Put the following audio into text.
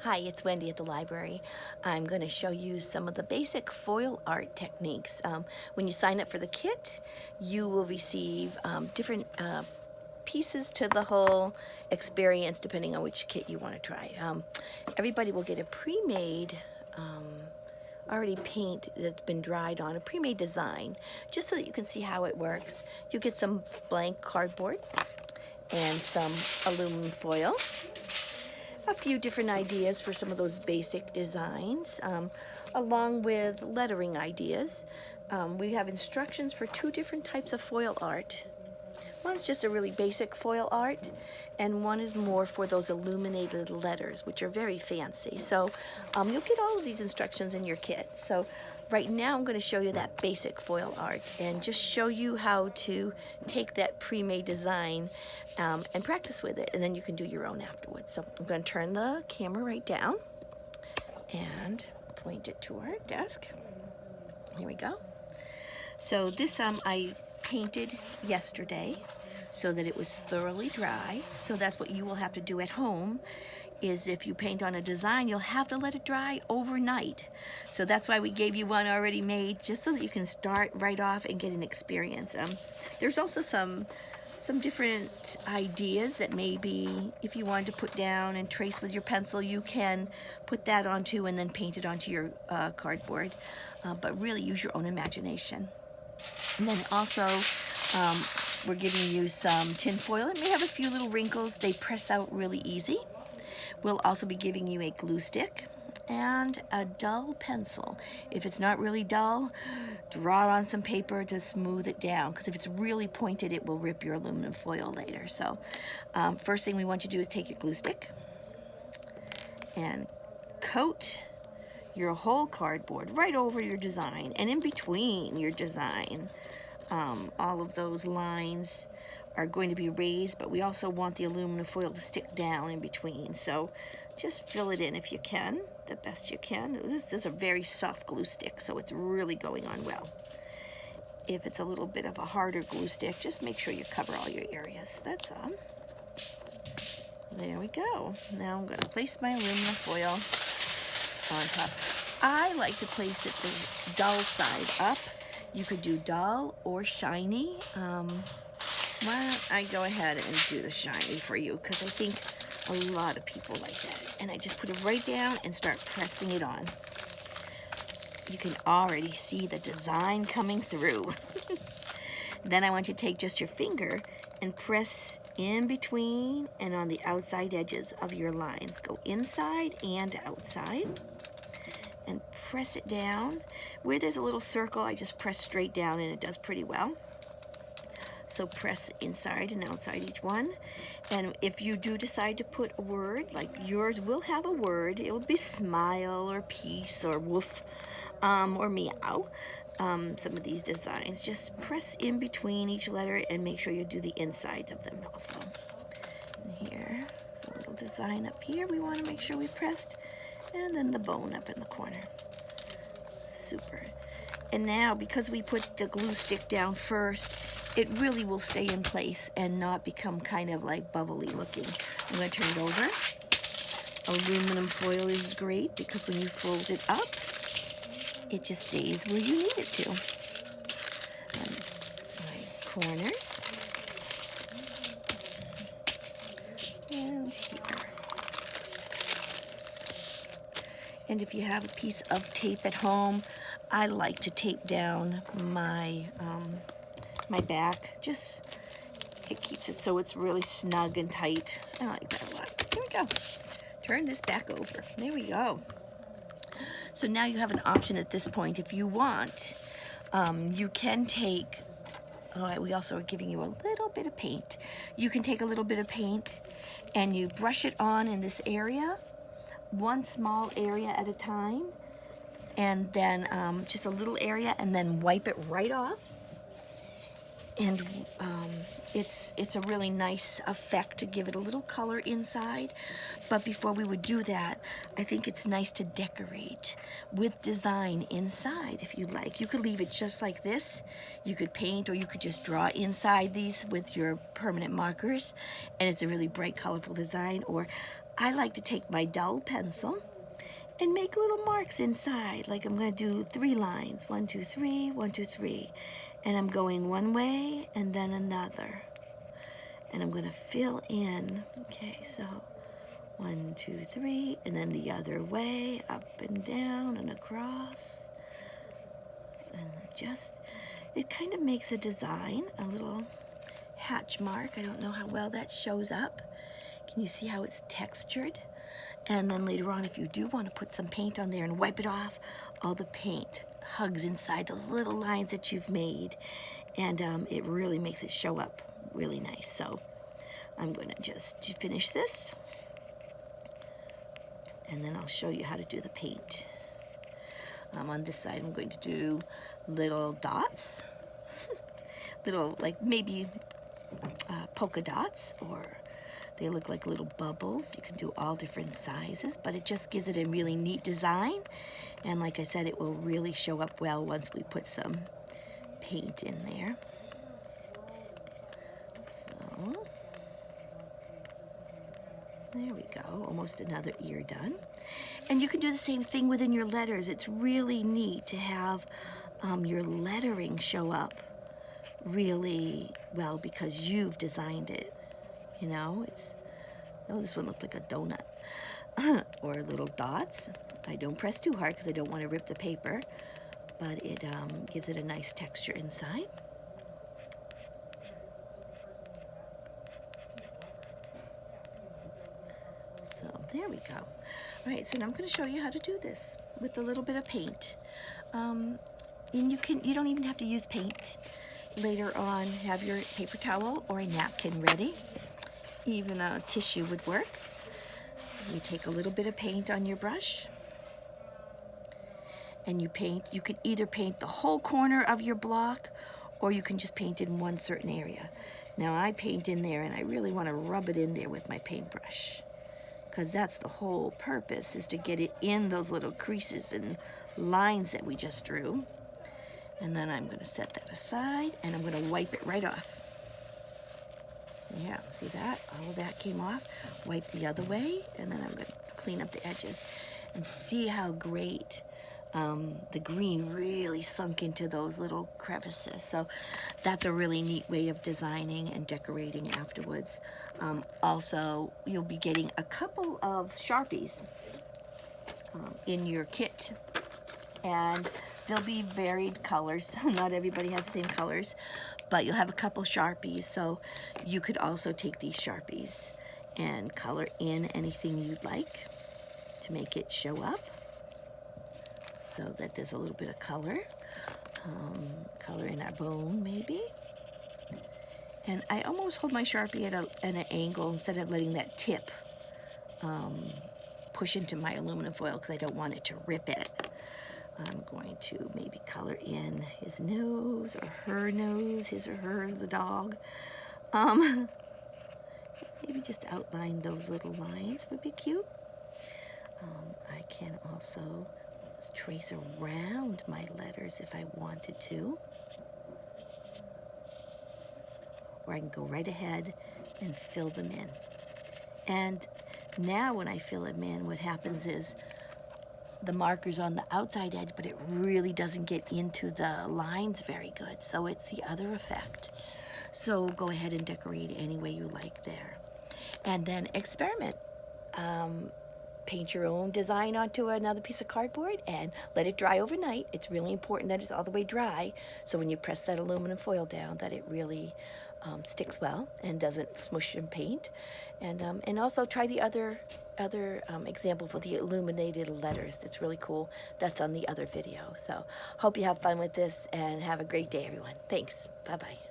Hi, it's Wendy at the library. I'm going to show you some of the basic foil art techniques. When you sign up for the kit, you will receive different pieces to the whole experience depending on which kit you want to try. Everybody will get a pre-made already paint that's been dried on, a pre-made design, just so that you can see how it works. You'll get some blank cardboard and some aluminum foil, a few different ideas for some of those basic designs, along with lettering ideas. We have instructions for two different types of foil art. One's just a really basic foil art, and one is more for those illuminated letters, which are very fancy. So you'll get all of these instructions in your kit. So right now I'm going to show you that basic foil art and just show you how to take that pre-made design and practice with it, and then you can do your own afterwards. So I'm going to turn the camera right down and point it to our desk. Here we go. So this I painted yesterday so that it was thoroughly dry. So that's what you will have to do at home, is if you paint on a design, you'll have to let it dry overnight. So that's why we gave you one already made, just so that you can start right off and get an experience. There's also some different ideas that maybe if you wanted to put down and trace with your pencil, you can put that onto and then paint it onto your cardboard. But really use your own imagination. And then also, we're giving you some tin foil. It may have a few little wrinkles. They press out really easy. We'll also be giving you a glue stick and a dull pencil. If it's not really dull, draw on some paper to smooth it down, because if it's really pointed, it will rip your aluminum foil later. So first thing we want you to do is take your glue stick and coat your whole cardboard right over your design and in between your design. All of those lines are going to be raised, but we also want the aluminum foil to stick down in between. So just fill it in if you can, the best you can. This is a very soft glue stick, so it's really going on well. If it's a little bit of a harder glue stick, just make sure you cover all your areas. That's all. There we go. Now I'm going to place my aluminum foil on top. I like to place it the dull side up. You could do dull or shiny. Why don't I go ahead and do the shiny for you, because I think a lot of people like that. And I just put it right down and start pressing it on. You can already see the design coming through. Then I want you to take just your finger and press in between and on the outside edges of your lines. Go inside and outside. And press it down. Where there's a little circle, I just press straight down and it does pretty well. So press inside and outside each one. And if you do decide to put a word, like yours will have a word, it will be smile or peace or woof or meow. Some of these designs, just press in between each letter and make sure you do the inside of them also. And here's a little design up here we want to make sure we pressed. And then the bone up in the corner. Super. And now, because we put the glue stick down first, it really will stay in place and not become kind of like bubbly looking. I'm going to turn it over. Aluminum foil is great because when you fold it up, it just stays where you need it to. And my corners. And here. And if you have a piece of tape at home, I like to tape down my my back. Just, it keeps it so it's really snug and tight. I like that a lot. Here we go. Turn this back over. There we go. So now you have an option at this point. If you want, you can take, we also are giving you a little bit of paint. You can take a little bit of paint and you brush it on in this area, one small area at a time, and then just a little area, and then wipe it right off. And it's a really nice effect to give it a little color inside. But before we would do that, I think it's nice to decorate with design inside if you'd like. You could leave it just like this. You could paint, or you could just draw inside these with your permanent markers, and it's a really bright, colorful design. Or I like to take my dull pencil and make little marks inside. Like I'm going to do 3 lines. 1, 2, 3, 1, 2, 3. And I'm going one way and then another. And I'm going to fill in. Okay, so 1, 2, 3, and then the other way, up and down and across. And just, it kind of makes a design, a little hatch mark. I don't know how well that shows up. Can you see how it's textured? And then later on, if you do want to put some paint on there and wipe it off, all the paint hugs inside those little lines that you've made, and it really makes it show up really nice. So I'm going to just finish this, and then I'll show you how to do the paint. On this side, I'm going to do little dots, little, like maybe polka dots, or they look like little bubbles. You can do all different sizes, but it just gives it a really neat design. And like I said, it will really show up well once we put some paint in there. So, there we go, almost another ear done. And you can do the same thing within your letters. It's really neat to have your lettering show up really well because you've designed it. You know, oh, this one looked like a donut. Or little dots. I don't press too hard because I don't want to rip the paper, but it gives it a nice texture inside. So there we go. All right, so now I'm going to show you how to do this with a little bit of paint. And you don't even have to use paint. Later on, have your paper towel or a napkin ready. Even a tissue would work. You take a little bit of paint on your brush, and you paint. You could either paint the whole corner of your block, or you can just paint in one certain area. Now I paint in there, and I really want to rub it in there with my paintbrush, because that's the whole purpose, is to get it in those little creases and lines that we just drew. And then I'm going to set that aside, and I'm going to wipe it right off. Yeah, see that? All of that came off. Wipe the other way, and then I'm going to clean up the edges. And see how great the green really sunk into those little crevices. So that's a really neat way of designing and decorating afterwards. Also, you'll be getting a couple of Sharpies in your kit. And there'll be varied colors. Not everybody has the same colors. But you'll have a couple Sharpies, so you could also take these Sharpies and color in anything you'd like to make it show up, so that there's a little bit of color. Color in our bone, maybe. And I almost hold my Sharpie at an angle instead of letting that tip push into my aluminum foil, because I don't want it to rip it. I'm going to maybe color in his nose, or her nose, his or her, the dog. Maybe just outline those little lines would be cute. I can also trace around my letters if I wanted to. Or I can go right ahead and fill them in. And now when I fill them in, what happens is the marker's on the outside edge, but it really doesn't get into the lines very good. So it's the other effect. So go ahead and decorate any way you like there. And then experiment. Paint your own design onto another piece of cardboard and let it dry overnight. It's really important that it's all the way dry, so when you press that aluminum foil down, that it really sticks well and doesn't smush and paint. And also try the other example for the illuminated letters. That's really cool. That's on the other video. So hope you have fun with this, and have a great day, everyone. Thanks. Bye-bye.